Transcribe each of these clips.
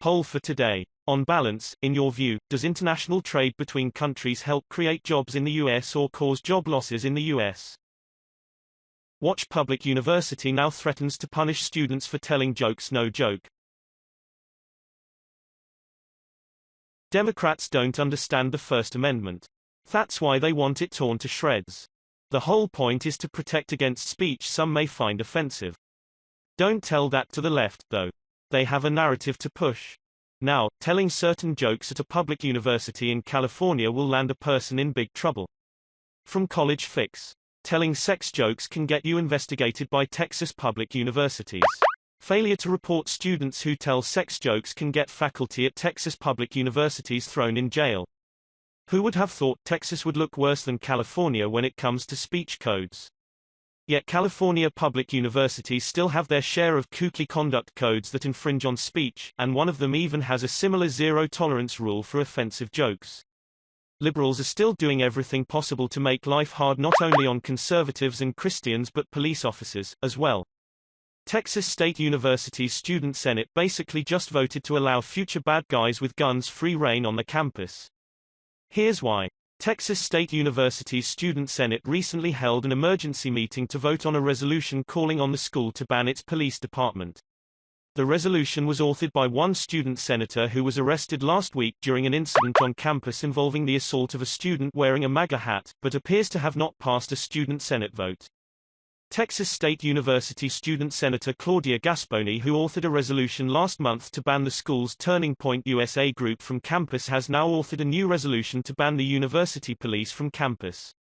Poll for today. On balance, in your view, does international trade between countries help create jobs in the U.S. or cause job losses in the U.S.? Watch Public University now threatens to punish students for telling jokes. No joke. Democrats don't understand the First Amendment. That's why they want it torn to shreds. The whole point is to protect against speech some may find offensive. Don't tell that to the left, though. They have a narrative to push. Now, telling certain jokes at a public university in California will land a person in big trouble. From College Fix. Telling sex jokes can get you investigated by Texas public universities. Failure to report students who tell sex jokes can get faculty at Texas public universities thrown in jail. Who would have thought Texas would look worse than California when it comes to speech codes? Yet California public universities still have their share of kooky conduct codes that infringe on speech, and one of them even has a similar zero-tolerance rule for offensive jokes. Liberals are still doing everything possible to make life hard not only on conservatives and Christians but police officers, as well. Texas State University's Student Senate basically just voted to allow future bad guys with guns free reign on the campus. Here's why. Texas State University's Student Senate recently held an emergency meeting to vote on a resolution calling on the school to ban its police department. The resolution was authored by one student senator who was arrested last week during an incident on campus involving the assault of a student wearing a MAGA hat, but appears to have not passed a student senate vote. Texas State University student Senator Claudia Gasponi, who authored a resolution last month to ban the school's Turning Point USA group from campus, has now authored a new resolution to ban the university police from campus.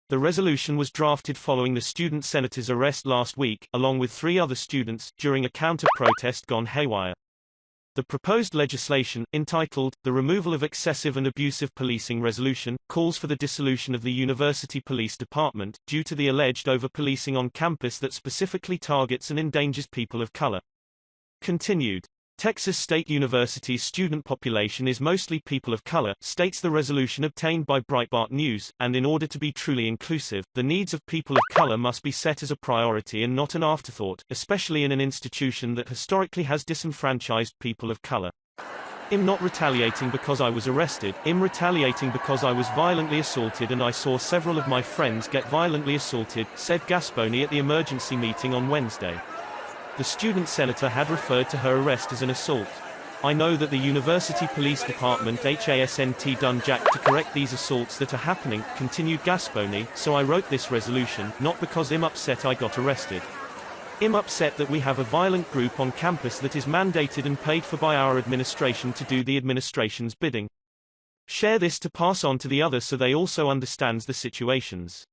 The resolution was drafted following the student senator's arrest last week, along with 3 other students, during a counter-protest gone haywire. The proposed legislation, entitled, The Removal of Excessive and Abusive Policing Resolution, calls for the dissolution of the university police department, due to the alleged over-policing on campus that specifically targets and endangers people of color. Continued. Texas State University's student population is mostly people of color, states the resolution obtained by Breitbart News, and in order to be truly inclusive, the needs of people of color must be set as a priority and not an afterthought, especially in an institution that historically has disenfranchised people of color. I'm not retaliating because I was arrested, I'm retaliating because I was violently assaulted and I saw several of my friends get violently assaulted, said Gasponi at the emergency meeting on Wednesday. The student senator had referred to her arrest as an assault. I know that the University Police Department hasn't done jack to correct these assaults that are happening, continued Gasponi, so I wrote this resolution, not because I'm upset I got arrested. I'm upset that we have a violent group on campus that is mandated and paid for by our administration to do the administration's bidding. Share this to pass on to the others so they also understands the situations.